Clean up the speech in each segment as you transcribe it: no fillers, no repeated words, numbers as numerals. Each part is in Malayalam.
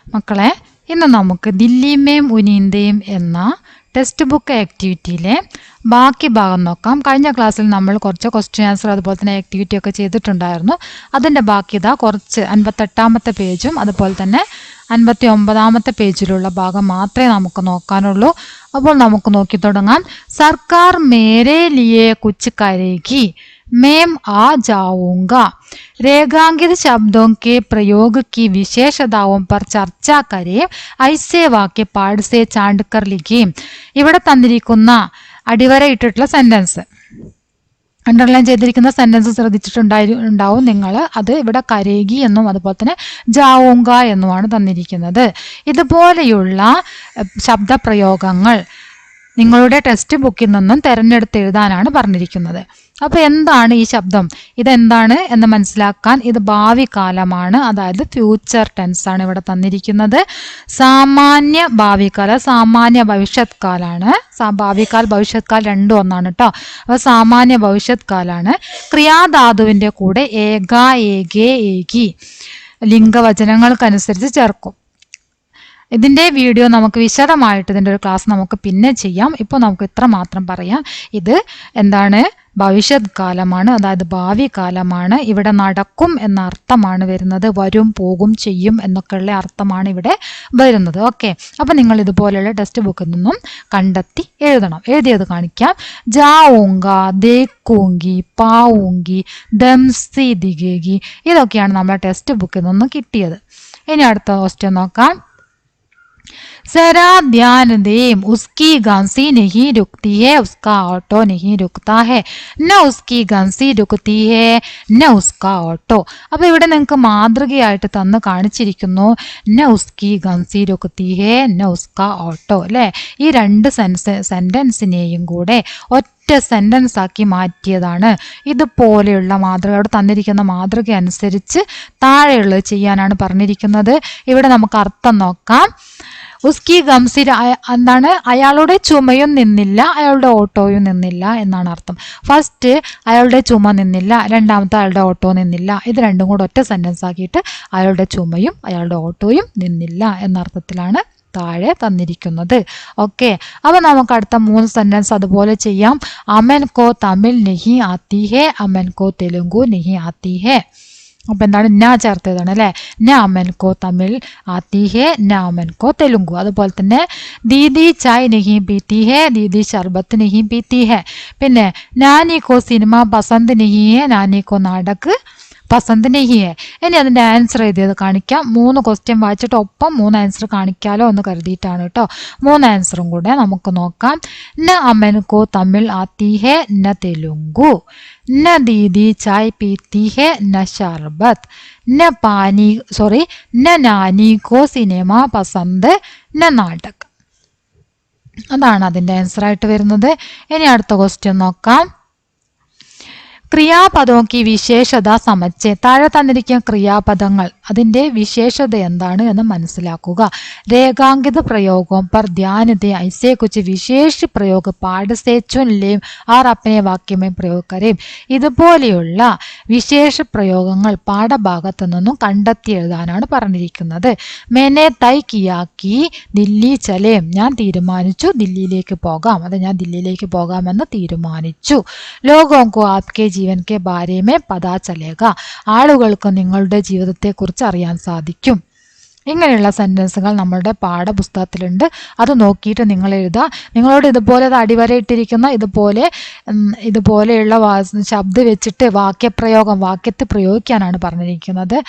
മക്കളെ, ഇന്ന് നമുക്ക് ദില്ലിമേം ഉനീന്തയും എന്ന ടെക്സ്റ്റ് ബുക്ക് ആക്ടിവിറ്റിയിലെ ബാക്കി ഭാഗം നോക്കാം. കഴിഞ്ഞ ക്ലാസ്സിൽ നമ്മൾ കുറച്ച് ക്വസ്റ്റ്യൻ ആൻസർ അതുപോലെ തന്നെ ആക്ടിവിറ്റി ഒക്കെ ചെയ്തിട്ടുണ്ടായിരുന്നു. അതിൻ്റെ ബാക്കി ഇതാ കുറച്ച് 58-ാമത്തെ പേജും അതുപോലെ തന്നെ 59-ാമത്തെ പേജിലുള്ള ഭാഗം മാത്രമേ നമുക്ക് നോക്കാനുള്ളൂ. അപ്പോൾ നമുക്ക് നോക്കി തുടങ്ങാം. സർക്കാർ മേരെ ലിയേ കുച്ച് കരേഗി, मैं आ जाऊंगा. रेखांकित शब्दों के प्रयोग की विशेषताओं पर चर्चा करें. ऐसे वाक्य पाठ से चांद कर लिखिए. ഇവിടെ തന്നിരിക്കുന്ന അടിവരയിട്ടിട്ടുള്ള സെന്റൻസ്, അണ്ടർലൈൻ ചെയ്തിരിക്കുന്ന സെന്റൻസ് ശ്രദ്ധിച്ചിട്ടുണ്ടാവും നിങ്ങൾ. അത് ഇവിടെ കരേഗി എന്നും അതുപോലെ തന്നെ ജാവുങ്ക എന്നുമാണ് തന്നിരിക്കുന്നത്. ഇതുപോലെയുള്ള ശബ്ദപ്രയോഗങ്ങൾ നിങ്ങളുടെ ടെക്സ്റ്റ് ബുക്കിൽ നിന്നും തിരഞ്ഞെടുത്ത് എഴുതാനാണ് പറഞ്ഞിരിക്കുന്നത്. അപ്പോൾ എന്താണ് ഈ ശബ്ദം, ഇതെന്താണ് എന്ന് മനസ്സിലാക്കാൻ ഇത് ഭാവി കാലമാണ്, അതായത് ഫ്യൂച്ചർ ടെൻസ് ആണ് ഇവിടെ തന്നിരിക്കുന്നത്. സാമാന്യ ഭാവികാല, സാമാന്യ ഭവിഷ്യത് കാലാണ്. ഭാവികാൽ ഭവിഷ്യത് കാൽ രണ്ടും ഒന്നാണ് കേട്ടോ. അപ്പോൾ സാമാന്യ ഭവിഷ്യത് കാലാണ്. ക്രിയാധാതുവിൻ്റെ കൂടെ ഏക, ഏകേ, ഏകി ലിംഗവചനങ്ങൾക്കനുസരിച്ച് ചേർക്കും. ഇതിൻ്റെ വീഡിയോ നമുക്ക് വിശദമായിട്ട് ഇതിൻ്റെ ഒരു ക്ലാസ് നമുക്ക് പിന്നെ ചെയ്യാം. ഇപ്പോൾ നമുക്ക് ഇത്ര മാത്രം പറയാം. ഇത് എന്താണ്, ഭവിഷ്യത് കാലമാണ്, അതായത് ഭാവി കാലമാണ്. ഇവിടെ നടക്കും എന്ന അർത്ഥമാണ് വരുന്നത്. വരും, പോകും, ചെയ്യും എന്നൊക്കെയുള്ള അർത്ഥമാണ് ഇവിടെ വരുന്നത്. ഓക്കെ, അപ്പം നിങ്ങൾ ഇതുപോലെയുള്ള ടെക്സ്റ്റ് ബുക്കിൽ നിന്നും കണ്ടെത്തി എഴുതണം. എഴുതിയത് കാണിക്കാം. ജാഊങ്ക, ദേക്കൂങ്കി, പാവൂങ്കി, ദംസി ദിഗേഗി, ഇതൊക്കെയാണ് നമ്മുടെ ടെക്സ്റ്റ് ബുക്കിൽ നിന്നും കിട്ടിയത്. ഇനി അടുത്ത ക്വസ്റ്റ്യൻ നോക്കാം. जरा ध्यान दें, उसकी गांसी नहीं रुकती है, उसका ऑटो नहीं रुकता है, न उसकी गांसी रुकती है, न उसका ऑटो. അപ്പോൾ ഇവിടെ നിങ്ങൾക്ക് മാതൃകയായിട്ട് തന്ന് കാണിച്ചിരിക്കുന്നു ന ഉസ്കി ഗൻസി രുക്തി ഹേ, ന ഉസ്ക ഓട്ടോ, അല്ലേ? ഈ രണ്ട് സെന്റൻസിനെയും കൂടെ ഒറ്റ സെന്റൻസ് ആക്കി മാറ്റിയതാണ്. ഇതുപോലെയുള്ള മാതൃക, അവിടെ തന്നിരിക്കുന്ന മാതൃക അനുസരിച്ച് താഴെയുള്ളത് ചെയ്യാനാണ് പറഞ്ഞിരിക്കുന്നത്. ഇവിടെ നമുക്ക് അർത്ഥം നോക്കാം. ഉസ്കി ഗംസി എന്താണ്, അയാളുടെ ചുമയും നിന്നില്ല, അയാളുടെ ഓട്ടോയും നിന്നില്ല എന്നാണ് അർത്ഥം. ഫസ്റ്റ് അയാളുടെ ചുമ നിന്നില്ല, രണ്ടാമത്തെ അയാളുടെ ഓട്ടോ നിന്നില്ല. ഇത് രണ്ടും കൂടെ ഒറ്റ സെന്റൻസ് ആക്കിയിട്ട് അയാളുടെ ചുമയും അയാളുടെ ഓട്ടോയും നിന്നില്ല എന്നർത്ഥത്തിലാണ് താഴെ തന്നിരിക്കുന്നത്. ഓക്കെ, അപ്പോൾ നമുക്ക് അടുത്ത 3 സെന്റൻസ് അതുപോലെ ചെയ്യാം. അമൻ കോ തമിഴ് നഹി ആത്തി ഹേ, അമൻ കോ തെലുങ്കു നഹി ആത്തി ഹേ. അപ്പം എന്താണ്, ന ചേർത്തതാണ് അല്ലേ? ന അമൻ കോ തമിഴ് ആത്തി ഹേ, ന അമൻ കോ തെലുങ്കു. അതുപോലെ തന്നെ ദീദി ചായ് നഹി പീത്തി ഹേ, ദീദി ശർബത്ത് നഹി പീത്തി ഹേ. പിന്നെ നാനി കോ സിനിമ പസന്ത് നഹി ഹേ, നാനി കോ നാടക് പസന്ത് നഹി ഹേ. ഇനി അതിൻ്റെ ആൻസർ എഴുതിയത് കാണിക്കാം. 3 ക്വസ്റ്റ്യൻ വായിച്ചിട്ട് ഒപ്പം 3 ആൻസർ കാണിക്കാലോ എന്ന് കരുതിയിട്ടാണ് കേട്ടോ. 3 ആൻസറും കൂടെ നമുക്ക് നോക്കാം. ന അമൻ കോ തമിഴ് ആത്തി ഹേ, ന തെലുങ്കു, न दीदी चाय पीती है, न शरबत, न नानी को सिनेमा पसंद, न नाटक. അതാണ് അതിൻ്റെ ആൻസർ ആയിട്ട് വരുന്നത്. ഇനി അടുത്ത ക്വസ്റ്റ്യൻ നോക്കാം. ക്രിയാപദോക്കി വിശേഷത സമച്ച്, താഴെ തന്നിരിക്കുന്ന ക്രിയാപദങ്ങൾ അതിൻ്റെ വിശേഷത എന്താണ് എന്ന് മനസ്സിലാക്കുക. രേഖാങ്കിത പ്രയോഗം पर ध्यान दें, ऐसे कुछ विशेष प्रयोग पाठ से चुन लें और अपने वाक्य में प्रयोग करें. ഇതുപോലെയുള്ള വിശേഷ പ്രയോഗങ്ങൾ പാഠഭാഗത്തു നിന്നും കണ്ടെത്തി എഴുതാനാണ് പറഞ്ഞിരിക്കുന്നത്. मैंने तय किया कि दिल्ली चलें, ഞാൻ തീരുമാനിച്ചു ദില്ലിയിലേക്ക് പോകാം, അത് ഞാൻ ദില്ലിയിലേക്ക് പോകാമെന്ന് തീരുമാനിച്ചു. लोगों को आपके ജീവൻ കെ ബാരേമേ പതാ ചലേഗ, ആളുകൾക്ക് നിങ്ങളുടെ ജീവിതത്തെക്കുറിച്ച് അറിയാൻ സാധിക്കും. ഇങ്ങനെയുള്ള സെൻറ്റൻസുകൾ നമ്മളുടെ പാഠപുസ്തകത്തിലുണ്ട്. അത് നോക്കിയിട്ട് നിങ്ങൾ എഴുതുക. നിങ്ങളോട് ഇതുപോലെ അടിവരയിട്ടിരിക്കുന്ന ഇതുപോലെയുള്ള ശബ്ദം വെച്ചിട്ട് വാക്യത്തിൽ പ്രയോഗിക്കാനാണ് പറഞ്ഞിരിക്കുന്നത്.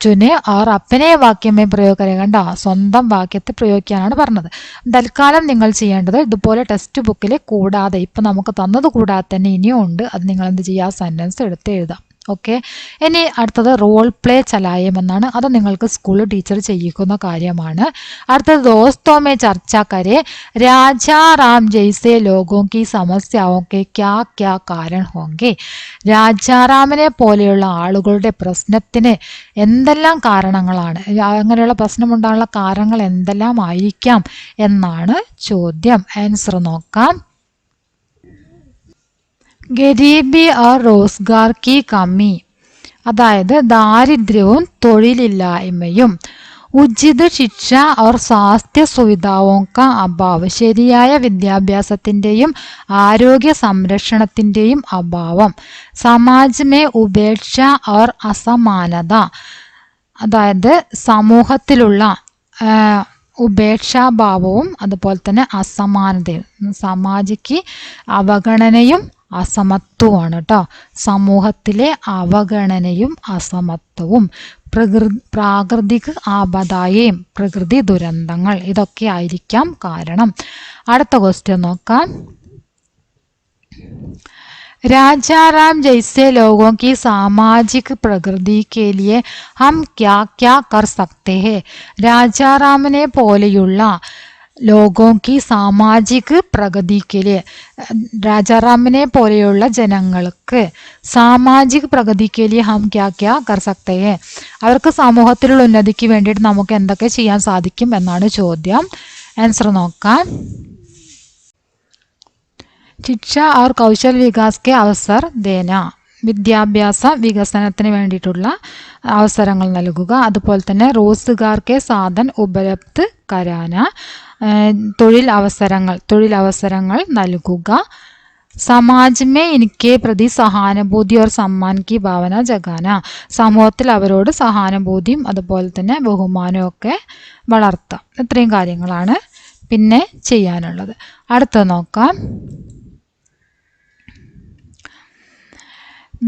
ചുനെ ഓർ അപ്പനെ വാക്യമേ പ്രയോഗം കണ്ട സ്വന്തം വാക്യത്തിൽ പ്രയോഗിക്കാനാണ് പറഞ്ഞത്. തൽക്കാലം നിങ്ങൾ ചെയ്യേണ്ടത് ഇതുപോലെ ടെക്സ്റ്റ് ബുക്കിൽ കൂടാതെ, ഇപ്പം നമുക്ക് തന്നത് കൂടാതെ തന്നെ ഇനിയും ഉണ്ട്, അത് നിങ്ങൾ എന്ത് ചെയ്യുക, സെൻറ്റൻസ് എടുത്ത് എഴുതാം. ഓക്കെ, ഇനി അടുത്തത് റോൾ പ്ലേ ചലായം എന്നാണ്. അത് നിങ്ങൾക്ക് സ്കൂൾ ടീച്ചർ ചെയ്യിക്കുന്ന കാര്യമാണ്. അടുത്തത് ദോസ്തോമേ ചർച്ച കരെ, രാജാറാം ജയ്സെ ലോഗോं की समस्याओं के क्या क्या कारण होंगे. രാജാറാമിനെ പോലെയുള്ള ആളുകളുടെ പ്രശ്നത്തിന് എന്തെല്ലാം കാരണങ്ങളാണ്, അങ്ങനെയുള്ള പ്രശ്നമുണ്ടാകാനുള്ള കാരണങ്ങൾ എന്തെല്ലാം ആയിരിക്കാം എന്നാണ് ചോദ്യം. ആൻസർ നോക്കാം. ഗരീബി ഓർ റോസ്ഗാർ കി കമ്മി, അതായത് ദാരിദ്ര്യവും തൊഴിലില്ലായ്മയും. ഉചിത ശിക്ഷ और स्वास्थ्य सुविधाओं का अभाव, ശരിയായ വിദ്യാഭ്യാസത്തിൻ്റെയും ആരോഗ്യ സംരക്ഷണത്തിൻ്റെയും അഭാവം. സമാജ് മേ ഉപേക്ഷ और അസമാനത, അതായത് സമൂഹത്തിലുള്ള ഉപേക്ഷാഭാവവും അതുപോലെ തന്നെ അസമാനതയും. സമാജിക്ക് അവഗണനയും അസമത്വമാണ് കേട്ടോ. സമൂഹത്തിലെ അവഗണനയും അസമത്വവും. പ്രാകൃതിക ആപദായേം, പ്രകൃതി ദുരന്തങ്ങൾ, ഇതൊക്കെ ആയിരിക്കാം കാരണം. അടുത്ത ക്വസ്റ്റ്യൻ നോക്കാം. राजाराम जैसे लोगों की सामाजिक प्रगति के लिए हम क्या क्या कर सकते हैं? രാജാറാമിനെ പോലെയുള്ള ലോഗോं की സാമാജിക പ്രഗതിക്ക് ലിയെ, രാജാറാമിനെ പോലെയുള്ള ജനങ്ങൾക്ക് സാമാജിക പ്രഗതിക്ക് ലിയെ ഹം ക്യാ ക്യാ കർ സക്തേ ഹേ, അവർക്ക് സമൂഹത്തിലുള്ള ഉന്നതിക്ക് വേണ്ടിയിട്ട് നമുക്ക് എന്തൊക്കെ ചെയ്യാൻ സാധിക്കും എന്നാണ് ചോദ്യം. ആൻസർ നോക്കാം. ശിക്ഷ और കൗശൽ വികാസ് के അവസർ ദേന, വിദ്യാഭ്യാസ വികസനത്തിന് വേണ്ടിയിട്ടുള്ള അവസരങ്ങൾ നൽകുക. അതുപോലെ തന്നെ റോസ്ഗാർ സാധൻ ഉപലബ്ധ് കരാന, തൊഴിലവസരങ്ങൾ നൽകുക. സമാജ് മേ ഇൻകെ പ്രതി സഹാനുഭൂതി और सम्मान की ഭാവന ജഗാന, സമൂഹത്തിൽ അവരോട് സഹാനുഭൂതിയും അതുപോലെ തന്നെ ബഹുമാനവും ഒക്കെ വളർത്താം. ഇത്രയും കാര്യങ്ങളാണ് പിന്നെ ചെയ്യാനുള്ളത്. അടുത്ത നോക്കാം.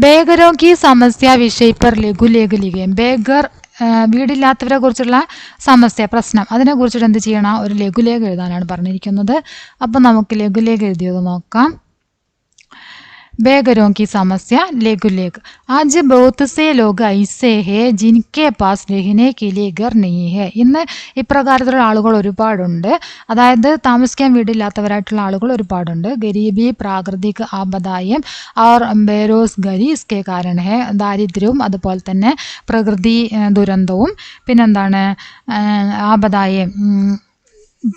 ബേഗരോ കി സമസ്യ വിഷയ പർ ലഘു ലേഖ ലിഖേം, ബേഗർ വീടില്ലാത്തവരെ കുറിച്ചുള്ള സമസ്യ, പ്രശ്നം, അതിനെ കുറിച്ചിട്ട് എന്ത് ചെയ്യണം? ഒരു ലഘുലേഖ എഴുതാനാണ് പറഞ്ഞിരിക്കുന്നത്. അപ്പം നമുക്ക് ലഘുലേഖ എഴുതിയത് നോക്കാം. बेघरों की समस्या लेख। आज बहुत से लोग ऐसे हैं जिनके पास रहने के लिए घर नहीं है. ഇന്ന് ഇപ്രകാരത്തിലുള്ള ആളുകൾ ഒരുപാടുണ്ട്, അതായത് താമസിക്കാൻ വീടില്ലാത്തവരായിട്ടുള്ള ആളുകൾ ഒരുപാടുണ്ട്. ഗരീബി, പ്രാകൃതിക ആപദായം और ബേരോസ്ഗാരി इसके कारण है, ദാരിദ്ര്യവും അതുപോലെ തന്നെ പ്രകൃതി ദുരന്തവും പിന്നെന്താണ് ആപദായം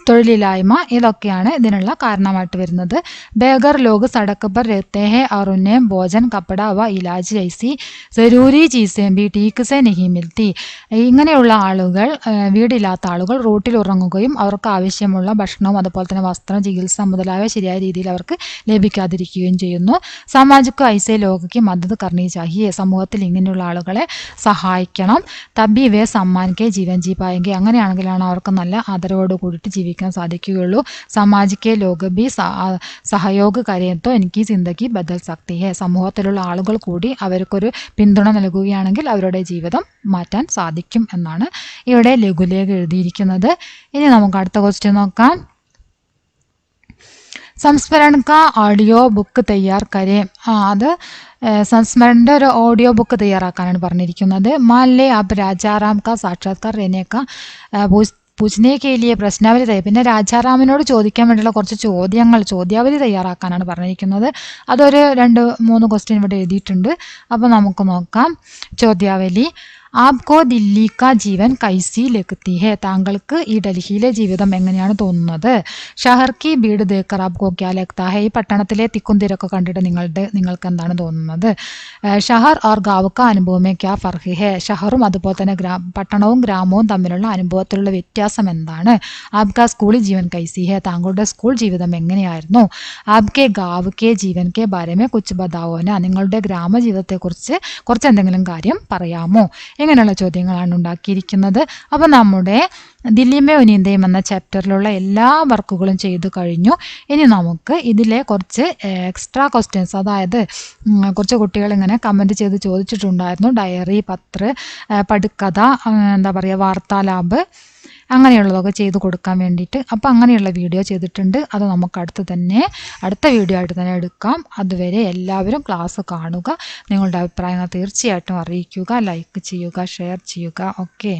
തൊഴിലില്ലായ്മ, ഇതൊക്കെയാണ് ഇതിനുള്ള കാരണമായിട്ട് വരുന്നത്. ബേഗർ ലോഗ് സടക്ക് പർ രഹത്തെ ഹെ और उन्हें भोजन कपड़ा व इलाज जैसी ज़रूरी चीज़ें भी ठीक से नहीं मिलती. ഇങ്ങനെയുള്ള ആളുകൾ, വീടില്ലാത്ത ആളുകൾ റോട്ടിൽ ഉറങ്ങുകയും അവർക്ക് ആവശ്യമുള്ള ഭക്ഷണവും അതുപോലെ തന്നെ വസ്ത്രം, ചികിത്സ മുതലായവ ശരിയായ രീതിയിൽ അവർക്ക് ലഭിക്കാതിരിക്കുകയും ചെയ്യുന്നു. സാമാജിക ഐസേ ലോകയ്ക്ക് മദത് കർണി ചാഹിയെ, സമൂഹത്തിൽ ഇങ്ങനെയുള്ള ആളുകളെ സഹായിക്കണം. തബി വേ സമ്മാനിക്കെ ജീവൻ ജീ പായെങ്കിൽ, അങ്ങനെയാണെങ്കിലാണ് അവർക്ക് നല്ല ആദരവോട് കൂടിയിട്ട് ജീവിക്കാൻ സാധിക്കുകയുള്ളൂ. സാമാജിക ലോക ബി സഹयोग करें तो इनकी ജിന്ദഗി ബദൽ സക്തി ഹെ, സമൂഹത്തിലുള്ള ആളുകൾ കൂടി അവർക്കൊരു പിന്തുണ നൽകുകയാണെങ്കിൽ അവരുടെ ജീവിതം മാറ്റാൻ സാധിക്കും എന്നാണ് ഇവിടെ ലഘുലേഖ എഴുതിയിരിക്കുന്നത്. ഇനി നമുക്ക് അടുത്ത ക്വസ്റ്റ്യൻ നോക്കാം. സംസ്മരൺ കാ ഓഡിയോ ബുക്ക് തയ്യാർ കരേ, അത് സംസ്മരണിൻ്റെ ഒരു ഓഡിയോ ബുക്ക് തയ്യാറാക്കാനാണ് പറഞ്ഞിരിക്കുന്നത്. മാൻലേ ആപ് രാജാറാം കാ സാക്ഷാത്കാർ രേനെ കാ പൂജ്നെ കെ ലിയെ പ്രശ്നാവലി തയ്യാർ, പിന്നെ രാജാറാമിനോട് ചോദിക്കാൻ വേണ്ടിയുള്ള കുറച്ച് ചോദ്യാവലി തയ്യാറാക്കാനാണ് പറഞ്ഞിരിക്കുന്നത്. അതൊരു 2-3 ക്വസ്റ്റ്യൻ ഇവിടെ എഴുതിയിട്ടുണ്ട്. അപ്പോൾ നമുക്ക് നോക്കാം. ചോദ്യാവലി. ആപ്കോ ദില്ലി കാ ജീവൻ കൈസി ലഗ്തി ഹെ, താങ്കൾക്ക് ഈ ഡൽഹിയിലെ ജീവിതം എങ്ങനെയാണ് തോന്നുന്നത്? ഷഹർ കി ഭീഡ് ദേക്കർ ആപ്കോ ക്യാ ലഗ്താ ഹെ, ഈ പട്ടണത്തിലെ തിക്കും തിരക്കൊക്കെ കണ്ടിട്ട് നിങ്ങൾക്ക് എന്താണ് തോന്നുന്നത്? ഷഹർ ഓർ ഗാവ് കാ അനുഭവമേ ക്യാ ഫർഖ് ഹെ, ഷഹറും അതുപോലെ തന്നെ പട്ടണവും ഗ്രാമവും തമ്മിലുള്ള അനുഭവത്തിലുള്ള വ്യത്യാസം എന്താണ്? ആപ്കാ സ്കൂളിൽ ജീവൻ കൈസി ഹെ, താങ്കളുടെ സ്കൂൾ ജീവിതം എങ്ങനെയായിരുന്നു? ആപ്കെ ഗാവ് കെ ജീവൻ കെ ബാരമേ കുച്ച് ബതാവോന, നിങ്ങളുടെ ഗ്രാമജീവിതത്തെക്കുറിച്ച് കുറച്ച് എന്തെങ്കിലും കാര്യം പറയാമോ? ഇങ്ങനെയുള്ള ചോദ്യങ്ങളാണ് ഉണ്ടാക്കിയിരിക്കുന്നത്. അപ്പോൾ നമ്മുടെ ദില്ലിമേ ഉനീന്തയും എന്ന ചാപ്റ്ററിലുള്ള എല്ലാ വർക്കുകളും ചെയ്തു കഴിഞ്ഞു. ഇനി നമുക്ക് ഇതിലെ കുറച്ച് എക്സ്ട്രാ ക്വസ്റ്റ്യൻസ്, അതായത് കുറച്ച് കുട്ടികൾ ഇങ്ങനെ കമൻറ്റ് ചെയ്ത് ചോദിച്ചിട്ടുണ്ടായിരുന്നു. ഡയറി, പത്ര, പടുക്കഥ, എന്താ പറയുക, വാർത്താലാബ്, അങ്ങനെയുള്ളതൊക്കെ ചെയ്ത് കൊടുക്കാൻ വേണ്ടിയിട്ട്. അപ്പോൾ അങ്ങനെയുള്ള വീഡിയോ ചെയ്തിട്ടുണ്ട്. അത് നമുക്ക് അടുത്ത വീഡിയോ ആയിട്ട് തന്നെ എടുക്കാം. അതുവരെ എല്ലാവരും ക്ലാസ് കാണുക. നിങ്ങളുടെ അഭിപ്രായങ്ങൾ തീർച്ചയായിട്ടും അറിയിക്കുക. ലൈക്ക് ചെയ്യുക, ഷെയർ ചെയ്യുക. ഓക്കെ.